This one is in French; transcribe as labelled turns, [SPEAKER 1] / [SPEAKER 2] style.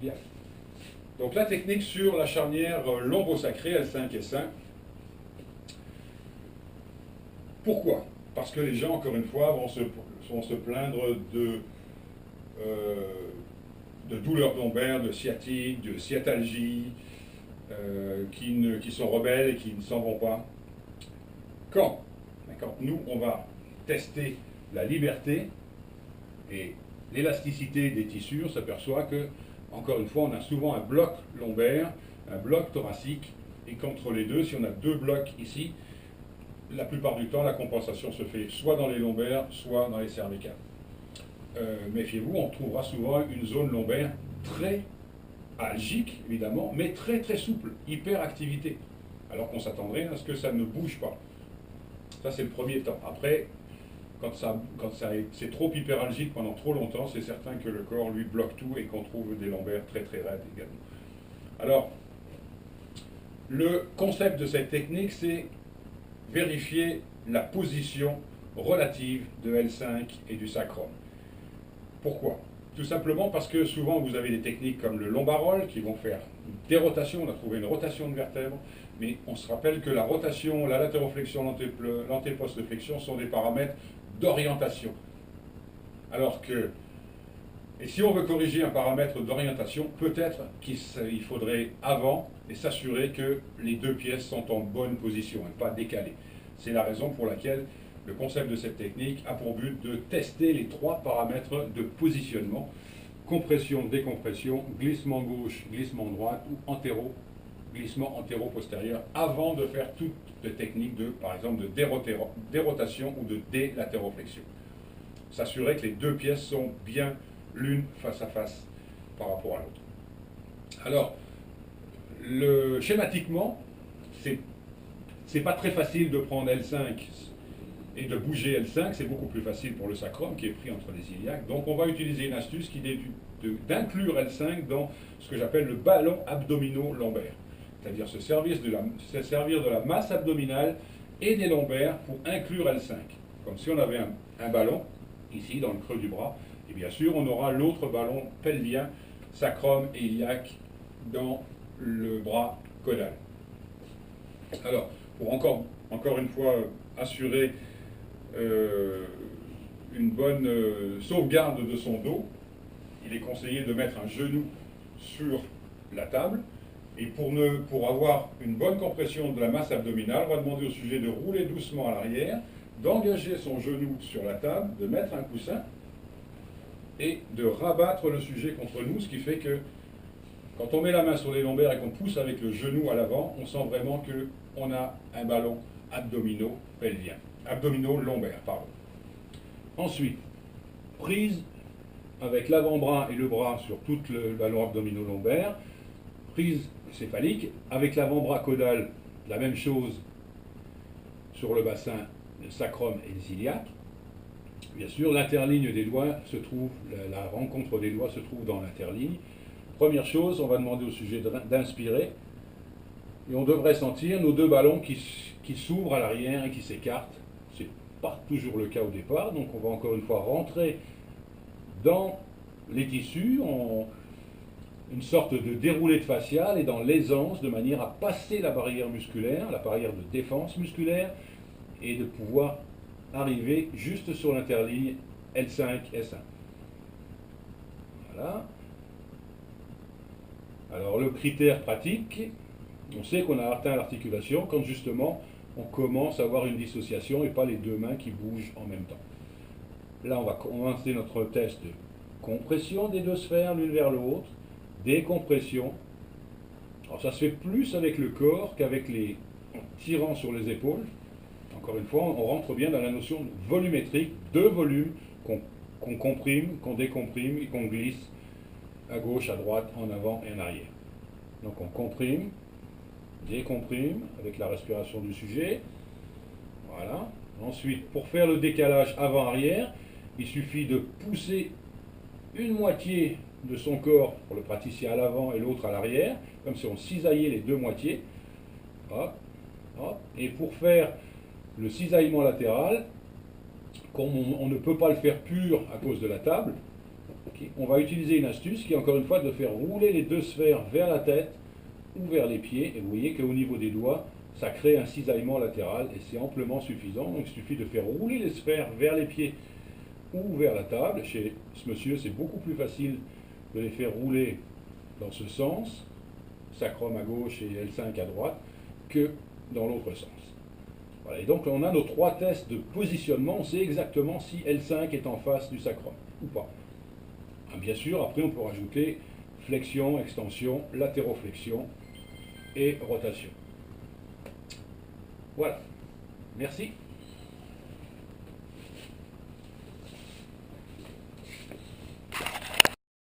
[SPEAKER 1] iliaque. Donc la technique sur la charnière lombo-sacrée L5-S1. Pourquoi? Parce que les gens, encore une fois, vont se plaindre de douleurs lombaires, de sciatique, de sciatalgie, qui sont rebelles et qui ne s'en vont pas. Quand nous, on va tester la liberté et l'élasticité des tissus, on s'aperçoit que, encore une fois, on a souvent un bloc lombaire, un bloc thoracique, et qu'entre les deux, si on a deux blocs ici, la plupart du temps, la compensation se fait soit dans les lombaires, soit dans les cervicales. Méfiez-vous, on trouvera souvent une zone lombaire très algique, évidemment, mais très très souple, hyperactivité, alors qu'on s'attendrait à ce que ça ne bouge pas. Ça, c'est le premier temps. Après, quand c'est trop hyperalgique pendant trop longtemps, c'est certain que le corps, lui, bloque tout et qu'on trouve des lombaires très très raides également. Alors, le concept de cette technique, c'est vérifier la position relative de L5 et du sacrum. Pourquoi? Tout simplement parce que souvent vous avez des techniques comme le lombarol qui vont faire des rotations, on a trouvé une rotation de vertèbres, mais on se rappelle que la rotation, la latéroflexion, l'antéposte-flexion sont des paramètres d'orientation. Alors que, et si on veut corriger un paramètre d'orientation, peut-être qu'il faudrait avant et s'assurer que les deux pièces sont en bonne position et pas décalées. C'est la raison pour laquelle le concept de cette technique a pour but de tester les trois paramètres de positionnement: compression, décompression, glissement gauche, glissement droite ou glissement antéro-postérieur, avant de faire toutes les techniques de, par exemple, de dérotation ou de délatéroflexion. S'assurer que les deux pièces sont bien l'une face à face par rapport à l'autre. Alors, schématiquement, c'est pas très facile de prendre L5 et de bouger L5, c'est beaucoup plus facile pour le sacrum qui est pris entre les iliaques. Donc on va utiliser une astuce qui est d'inclure L5 dans ce que j'appelle le ballon abdominaux-lombaire. C'est-à-dire se servir de la masse abdominale et des lombaires pour inclure L5. Comme si on avait un ballon, ici dans le creux du bras, et bien sûr on aura l'autre ballon pelvien, sacrum et iliaque, dans le bras caudal. Alors, pour encore une fois assurer une bonne sauvegarde de son dos, il est conseillé de mettre un genou sur la table, et pour avoir une bonne compression de la masse abdominale, on va demander au sujet de rouler doucement à l'arrière, d'engager son genou sur la table, de mettre un coussin et de rabattre le sujet contre nous, ce qui fait que quand on met la main sur les lombaires et qu'on pousse avec le genou à l'avant, on sent vraiment qu'on a un ballon abdominaux-lombaire, pardon. Ensuite, prise avec l'avant-bras et le bras sur tout le ballon abdominaux-lombaire, prise céphalique, avec l'avant-bras caudal, la même chose sur le bassin, le sacrum et les iliaques. Bien sûr, l'interligne des doigts se trouve, la rencontre des doigts se trouve dans l'interligne. Première chose, on va demander au sujet d'inspirer, et on devrait sentir nos deux ballons qui s'ouvrent à l'arrière et qui s'écartent. Ce n'est pas toujours le cas au départ, donc on va encore une fois rentrer dans les tissus en une sorte de déroulé de facial et dans l'aisance, de manière à passer la barrière musculaire, la barrière de défense musculaire, et de pouvoir arriver juste sur l'interligne L5-S1. Voilà. Alors le critère pratique, on sait qu'on a atteint l'articulation quand justement on commence à avoir une dissociation et pas les deux mains qui bougent en même temps. Là on va commencer notre test de compression des deux sphères l'une vers l'autre, décompression. Alors ça se fait plus avec le corps qu'avec en tirant sur les épaules. Encore une fois, on rentre bien dans la notion volumétrique, deux volumes qu'on comprime, qu'on décomprime et qu'on glisse à gauche, à droite, en avant et en arrière. Donc on comprime, décomprime avec la respiration du sujet. Voilà. Ensuite, pour faire le décalage avant-arrière, il suffit de pousser une moitié de son corps pour le praticien à l'avant et l'autre à l'arrière, comme si on cisaillait les deux moitiés. Hop, hop. Et pour faire le cisaillement latéral, comme on ne peut pas le faire pur à cause de la table,
[SPEAKER 2] Ok. On va utiliser une astuce qui est encore une fois de faire rouler les deux sphères vers la tête ou vers les pieds. Et vous voyez qu'au niveau des doigts, ça crée un cisaillement latéral et c'est amplement suffisant. Donc il suffit de faire rouler les sphères vers les pieds ou vers la table. Chez ce monsieur, c'est beaucoup plus facile de les faire rouler dans ce sens, sacrum à gauche et L5 à droite, que dans l'autre sens. Voilà. Et donc on a nos 3 tests de positionnement, on sait exactement si L5 est en face du sacrum ou pas. Bien sûr, après on peut rajouter flexion, extension, latéroflexion et rotation. Voilà. Merci.